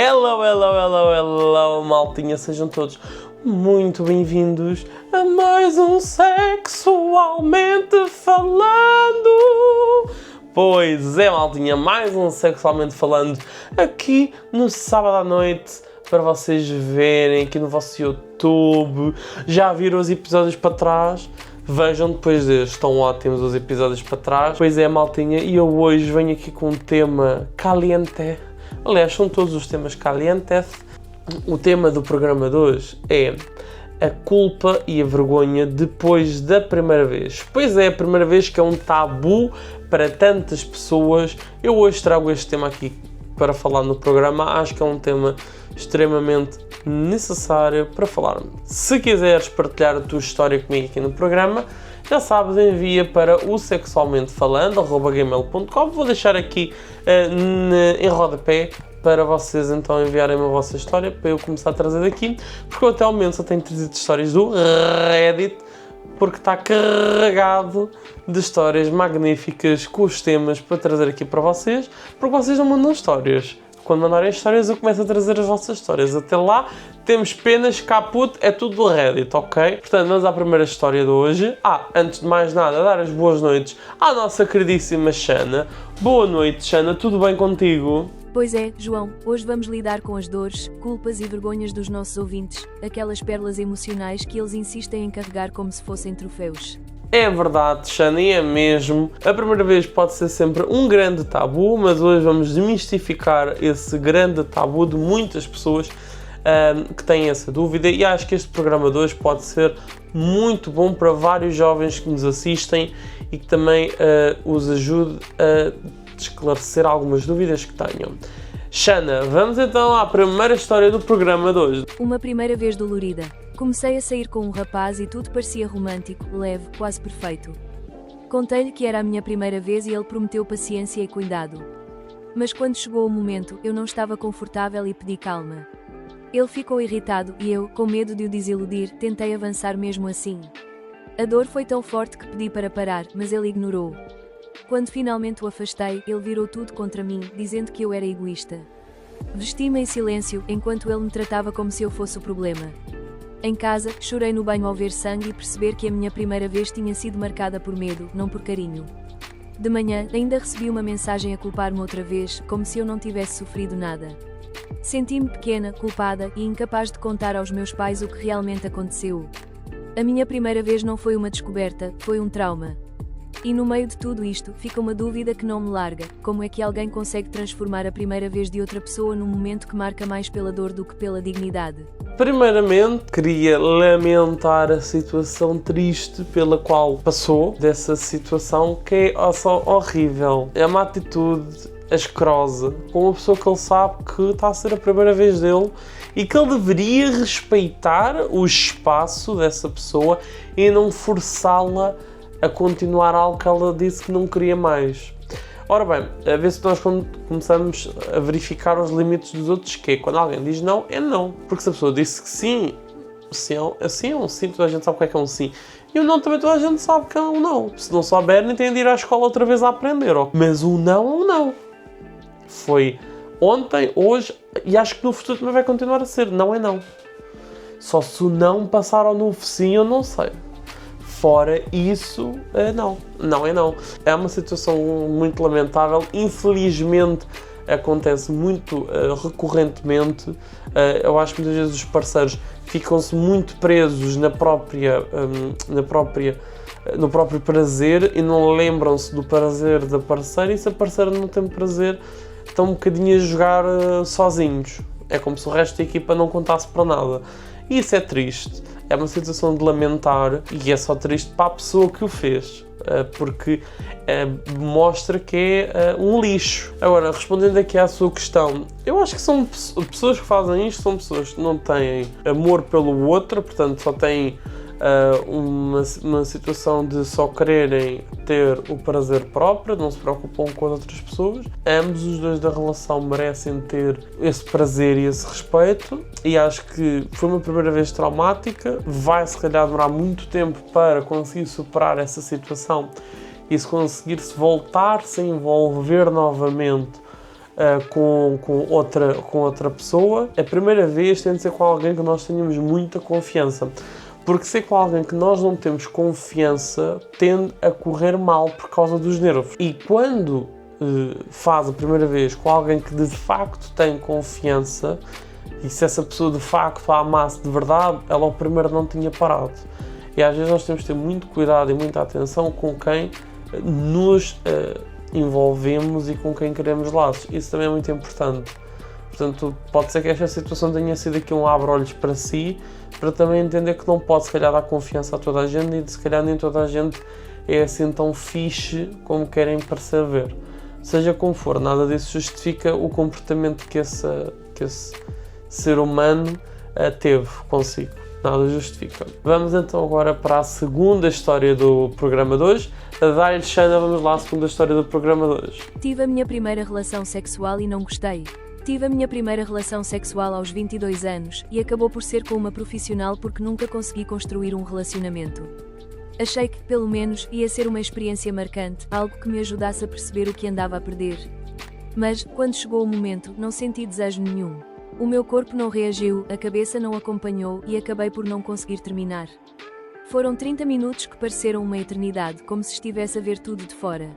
Hello, hello, hello, hello, maltinha, sejam todos muito bem-vindos a mais um Sexualmente Falando. Pois é, maltinha, mais um Sexualmente Falando aqui no sábado à noite para vocês verem aqui no vosso YouTube. Já viram os episódios para trás? Vejam depois destes, estão ótimos os episódios para trás. Pois é, maltinha, e eu hoje venho aqui com um tema caliente. Aliás, são todos os temas calientes. O tema do programa de hoje é a culpa e a vergonha depois da primeira vez. Pois é, a primeira vez que é um tabu para tantas pessoas. Eu hoje trago este tema aqui para falar no programa. Acho que é um tema extremamente necessário para falar. Se quiseres partilhar a tua história comigo aqui no programa, já sabes, envia para o sexualmentefalando@gmail.com. Vou deixar aqui em rodapé para vocês então enviarem-me a vossa história para eu começar a trazer daqui, porque eu até ao momento só tenho trazido histórias do Reddit, porque está carregado de histórias magníficas com os temas para trazer aqui para vocês, porque vocês não mandam histórias. Quando mandarem histórias eu começo a trazer as vossas histórias. Até lá temos penas, caput, é tudo do Reddit, ok? Portanto, vamos à primeira história de hoje. Antes de mais nada, dar as boas noites à nossa queridíssima Xana. Boa noite, Xana, tudo bem contigo? Pois é, João, hoje vamos lidar com as dores, culpas e vergonhas dos nossos ouvintes, aquelas pérolas emocionais que eles insistem em carregar como se fossem troféus. É verdade, Xana, e é mesmo. A primeira vez pode ser sempre um grande tabu, mas hoje vamos desmistificar esse grande tabu de muitas pessoas que têm essa dúvida, e acho que este programa de hoje pode ser muito bom para vários jovens que nos assistem e que também os ajude a esclarecer algumas dúvidas que tenham. Xana, vamos então à primeira história do programa de hoje. Uma primeira vez dolorida. Comecei a sair com um rapaz e tudo parecia romântico, leve, quase perfeito. Contei-lhe que era a minha primeira vez e ele prometeu paciência e cuidado. Mas quando chegou o momento, eu não estava confortável e pedi calma. Ele ficou irritado e eu, com medo de o desiludir, tentei avançar mesmo assim. A dor foi tão forte que pedi para parar, mas ele ignorou. Quando finalmente o afastei, ele virou tudo contra mim, dizendo que eu era egoísta. Vesti-me em silêncio, enquanto ele me tratava como se eu fosse o problema. Em casa, chorei no banho ao ver sangue e perceber que a minha primeira vez tinha sido marcada por medo, não por carinho. De manhã, ainda recebi uma mensagem a culpar-me outra vez, como se eu não tivesse sofrido nada. Senti-me pequena, culpada e incapaz de contar aos meus pais o que realmente aconteceu. A minha primeira vez não foi uma descoberta, foi um trauma. E no meio de tudo isto, fica uma dúvida que não me larga: como é que alguém consegue transformar a primeira vez de outra pessoa num momento que marca mais pela dor do que pela dignidade? Primeiramente, queria lamentar a situação triste pela qual passou, dessa situação que é só horrível. É uma atitude asquerosa com uma pessoa que ele sabe que está a ser a primeira vez dele e que ele deveria respeitar o espaço dessa pessoa e não forçá-la a continuar algo que ela disse que não queria mais. Ora bem, a ver se nós começamos a verificar os limites dos outros, que é quando alguém diz não, é não. Porque se a pessoa disse que sim, assim é um sim, toda a gente sabe o que é um sim. E o não também toda a gente sabe que é um não. Se não souber, nem tem de ir à escola outra vez a aprender. Mas o não é um não. Foi ontem, hoje, e acho que no futuro também vai continuar a ser. Não é não. Só se o não passar ao novo sim, eu não sei. Fora isso, não é não. É uma situação muito lamentável, infelizmente acontece muito recorrentemente. Eu acho que muitas vezes os parceiros ficam-se muito presos no próprio prazer e não lembram-se do prazer da parceira, e se a parceira não tem prazer, estão um bocadinho a jogar sozinhos. É como se o resto da equipa não contasse para nada. E isso é triste. É uma situação de lamentar, e é só triste para a pessoa que o fez, porque mostra que é um lixo. Agora, respondendo aqui à sua questão, eu acho que são pessoas que fazem isto, são pessoas que não têm amor pelo outro, portanto só têm uma situação de só quererem ter o prazer próprio, não se preocupam com as outras pessoas. Ambos os dois da relação merecem ter esse prazer e esse respeito, e acho que foi uma primeira vez traumática, vai se calhar demorar muito tempo para conseguir superar essa situação e se conseguir-se voltar-se a envolver novamente com outra pessoa, a primeira vez tem de ser com alguém que nós tenhamos muita confiança. Porque ser com alguém que nós não temos confiança tende a correr mal por causa dos nervos. E quando faz a primeira vez com alguém que de facto tem confiança, e se essa pessoa de facto a amasse de verdade, ela ao primeiro não tinha parado. E às vezes nós temos de ter muito cuidado e muita atenção com quem nos envolvemos e com quem queremos laços. Isso também é muito importante. Portanto, pode ser que esta situação tenha sido aqui um abre-olhos para si, para também entender que não pode se calhar dar confiança a toda a gente e se calhar nem toda a gente é assim tão fixe como querem parecer ver. Seja como for, nada disso justifica o comportamento que esse ser humano teve consigo. Nada justifica. Vamos então agora para a segunda história do programa de hoje. A Dália Xana, vamos lá, a segunda história do programa de hoje. Tive a minha primeira relação sexual e não gostei. Tive a minha primeira relação sexual aos 22 anos e acabou por ser com uma profissional porque nunca consegui construir um relacionamento. Achei que, pelo menos, ia ser uma experiência marcante, algo que me ajudasse a perceber o que andava a perder. Mas, quando chegou o momento, não senti desejo nenhum. O meu corpo não reagiu, a cabeça não acompanhou e acabei por não conseguir terminar. Foram 30 minutos que pareceram uma eternidade, como se estivesse a ver tudo de fora.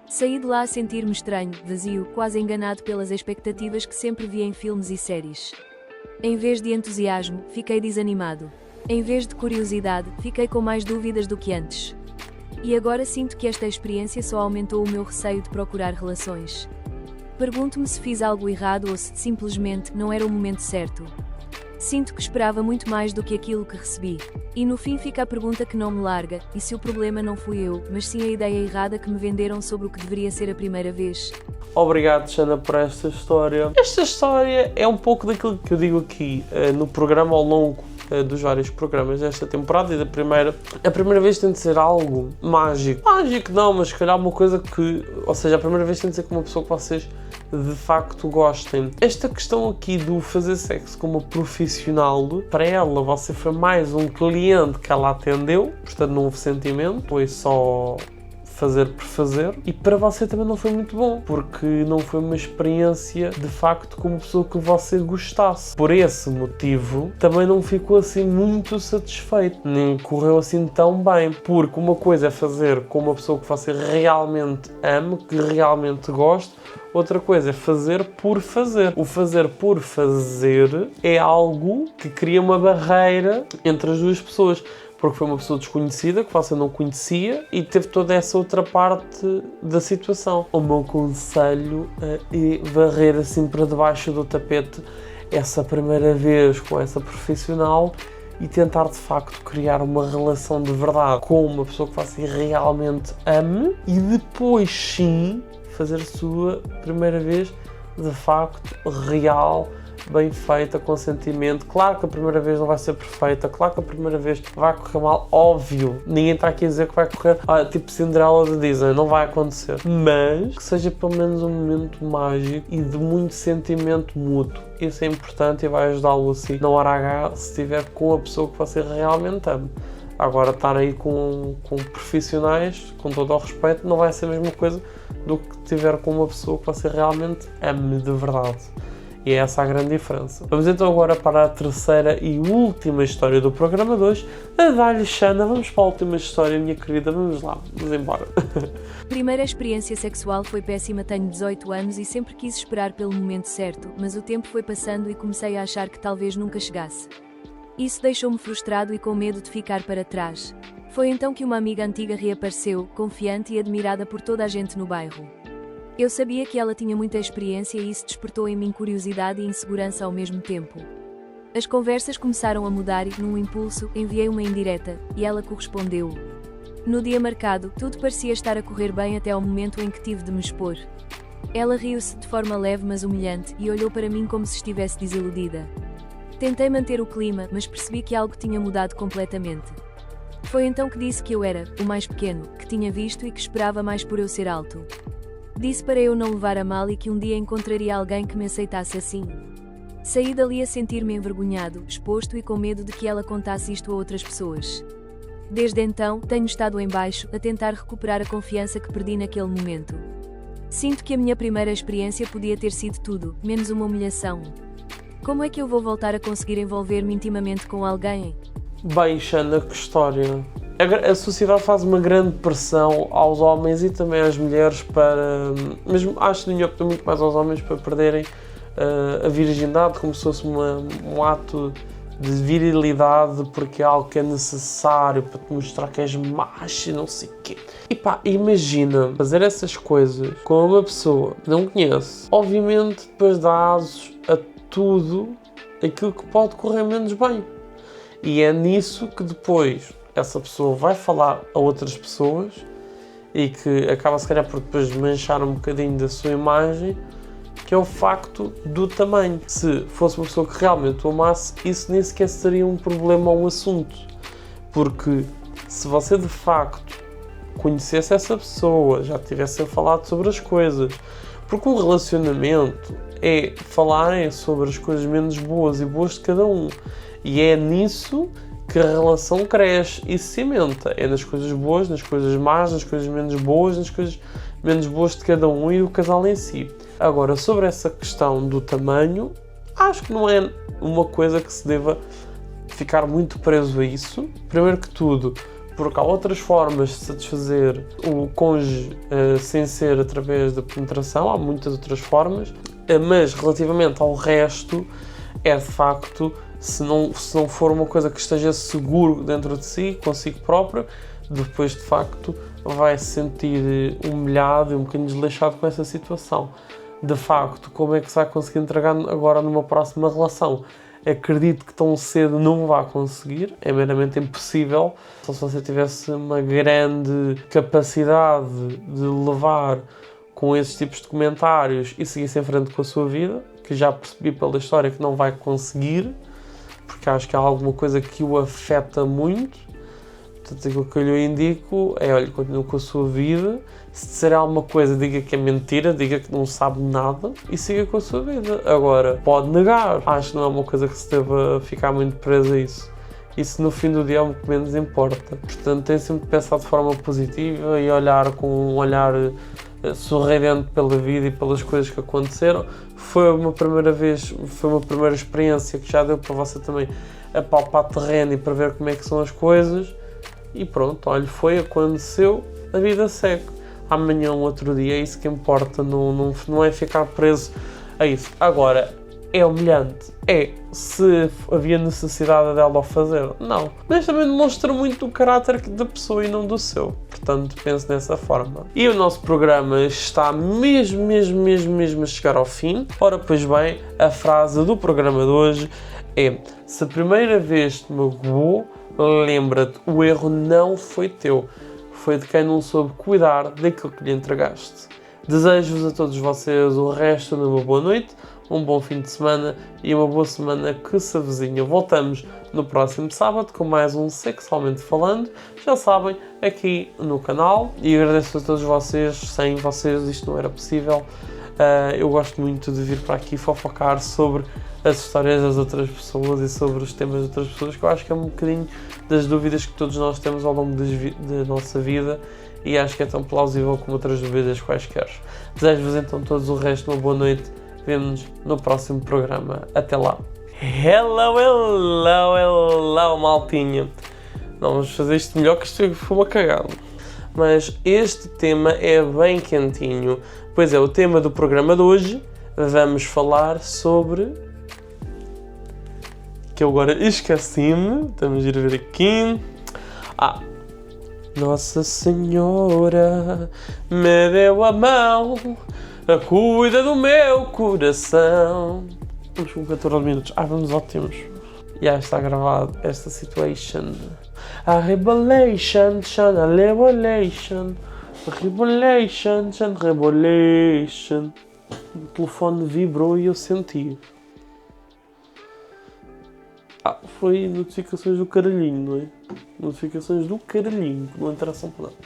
Saí de lá a sentir-me estranho, vazio, quase enganado pelas expectativas que sempre via em filmes e séries. Em vez de entusiasmo, fiquei desanimado. Em vez de curiosidade, fiquei com mais dúvidas do que antes. E agora sinto que esta experiência só aumentou o meu receio de procurar relações. Pergunto-me se fiz algo errado ou se simplesmente não era o momento certo. Sinto que esperava muito mais do que aquilo que recebi. E no fim fica a pergunta que não me larga, e se o problema não fui eu, mas sim a ideia errada que me venderam sobre o que deveria ser a primeira vez. Obrigado, Xana, por esta história. Esta história é um pouco daquilo que eu digo aqui no programa ao longo dos vários programas desta temporada e da primeira. A primeira vez tem de ser algo mágico. Mágico não, mas se calhar uma coisa que... Ou seja, a primeira vez tem de ser com uma pessoa que vocês de facto gostem. Esta questão aqui do fazer sexo como profissional, para ela você foi mais um cliente que ela atendeu, portanto não houve sentimento, foi só fazer por fazer, e para você também não foi muito bom, porque não foi uma experiência de facto com uma pessoa que você gostasse. Por esse motivo, também não ficou assim muito satisfeito, nem correu assim tão bem, porque uma coisa é fazer com uma pessoa que você realmente ama, que realmente gosta, outra coisa é fazer por fazer. O fazer por fazer é algo que cria uma barreira entre as duas pessoas, porque foi uma pessoa desconhecida, que você não conhecia, e teve toda essa outra parte da situação. O meu conselho é varrer assim para debaixo do tapete essa primeira vez com essa profissional e tentar de facto criar uma relação de verdade com uma pessoa que você realmente ame, e depois sim fazer a sua primeira vez de facto real, bem feita, com sentimento. Claro que a primeira vez não vai ser perfeita, claro que a primeira vez vai correr mal, óbvio, ninguém está aqui a dizer que vai correr tipo Cinderela de Disney, não vai acontecer, mas que seja pelo menos um momento mágico e de muito sentimento mútuo. Isso é importante e vai ajudá-lo assim na hora H, se estiver com a pessoa que você realmente ama. Agora, estar aí com profissionais, com todo o respeito, não vai ser a mesma coisa do que estiver com uma pessoa que você realmente ame de verdade. E é essa a grande diferença. Vamos então agora para a terceira e última história do programa 2, a Dália Xana. Vamos para a última história, minha querida. Vamos lá, vamos embora. Primeira experiência sexual foi péssima. Tenho 18 anos e sempre quis esperar pelo momento certo, mas o tempo foi passando e comecei a achar que talvez nunca chegasse. Isso deixou-me frustrado e com medo de ficar para trás. Foi então que uma amiga antiga reapareceu, confiante e admirada por toda a gente no bairro. Eu sabia que ela tinha muita experiência e isso despertou em mim curiosidade e insegurança ao mesmo tempo. As conversas começaram a mudar e, num impulso, enviei uma indireta, e ela correspondeu. No dia marcado, tudo parecia estar a correr bem até ao momento em que tive de me expor. Ela riu-se de forma leve mas humilhante e olhou para mim como se estivesse desiludida. Tentei manter o clima, mas percebi que algo tinha mudado completamente. Foi então que disse que eu era o mais pequeno, que tinha visto e que esperava mais por eu ser alto. Disse para eu não levar a mal e que um dia encontraria alguém que me aceitasse assim. Saí dali a sentir-me envergonhado, exposto e com medo de que ela contasse isto a outras pessoas. Desde então, tenho estado em baixo, a tentar recuperar a confiança que perdi naquele momento. Sinto que a minha primeira experiência podia ter sido tudo, menos uma humilhação. Como é que eu vou voltar a conseguir envolver-me intimamente com alguém? Bem, Xana, que história. A sociedade faz uma grande pressão aos homens e também às mulheres para, mesmo acho que muito mais aos homens para perderem a virgindade como se fosse um ato de virilidade, porque é algo que é necessário para te mostrar que és macho e não sei o quê. E pá, imagina fazer essas coisas com uma pessoa que não conhece. Obviamente depois dá asos a tudo aquilo que pode correr menos bem. E é nisso que depois essa pessoa vai falar a outras pessoas e que acaba se calhar por depois manchar um bocadinho da sua imagem, que é o facto do tamanho. Se fosse uma pessoa que realmente o amasse, isso nem sequer seria um problema ou um assunto. Porque se você de facto conhecesse essa pessoa, já tivessem falado sobre as coisas, porque um relacionamento é falarem sobre as coisas menos boas e boas de cada um. E é nisso que a relação cresce e se cimenta. É nas coisas boas, nas coisas más, nas coisas menos boas, nas coisas menos boas de cada um e do casal em si. Agora, sobre essa questão do tamanho, acho que não é uma coisa que se deva ficar muito preso a isso. Primeiro que tudo, porque há outras formas de satisfazer o cônjuge sem ser através da penetração, há muitas outras formas, mas relativamente ao resto, é de facto, se não for uma coisa que esteja seguro dentro de si, consigo próprio, depois de facto vai se sentir humilhado e um bocadinho desleixado com essa situação. De facto, como é que se vai conseguir entregar agora numa próxima relação? Acredito que tão cedo não vai conseguir, é meramente impossível. Só se você tivesse uma grande capacidade de levar com esses tipos de comentários e seguisse em frente com a sua vida, que já percebi pela história que não vai conseguir, porque acho que há alguma coisa que o afeta muito. Portanto, aquilo que eu lhe indico é, olha, continue com a sua vida. Se disser alguma coisa, diga que é mentira, diga que não sabe nada e siga com a sua vida. Agora, pode negar. Acho que não é uma coisa que se deva ficar muito preso a isso. Isso no fim do dia é o que menos importa. Portanto, tem sempre de pensar de forma positiva e olhar com um olhar sorridente pela vida e pelas coisas que aconteceram. Foi uma primeira vez, foi uma primeira experiência que já deu para você também apalpar terreno e para ver como é que são as coisas. E pronto, olha, aconteceu, a vida segue. Amanhã um outro dia, é isso que importa, não é ficar preso a isso. Agora, é humilhante? É. Se havia necessidade dela o fazer? Não. Mas também demonstra muito o caráter da pessoa e não do seu. Portanto, pense dessa forma. E o nosso programa está mesmo a chegar ao fim. Ora, pois bem, a frase do programa de hoje é: se a primeira vez te magoou, lembra-te, o erro não foi teu. Foi de quem não soube cuidar daquilo que lhe entregaste. Desejo-vos a todos vocês o resto de uma boa noite, um bom fim de semana e uma boa semana que se avizinha. Voltamos no próximo sábado com mais um Sexualmente Falando, já sabem, aqui no canal. E agradeço a todos vocês, sem vocês isto não era possível. Eu gosto muito de vir para aqui fofocar sobre as histórias das outras pessoas e sobre os temas das outras pessoas, que eu acho que é um bocadinho das dúvidas que todos nós temos ao longo da nossa vida e acho que é tão plausível como outras dúvidas quaisquer. Desejo-vos então todos o resto de uma boa noite. Vemo-nos no próximo programa. Até lá. Hello, maltinha. Não, vamos fazer isto melhor, que isto foi uma cagada. Mas este tema é bem quentinho. Pois é, o tema do programa de hoje, vamos falar sobre... que eu agora esqueci-me. Estamos a ir ver aqui. Nossa Senhora me deu a mão, cuida do meu coração. Vamos com 14 minutos. Vamos ótimos. Já está gravado esta situation. A revelation, a revelation. Revelation. O telefone vibrou e eu senti. Foi notificações do caralhinho, não é? Notificações do caralhinho, que não interessam para nada.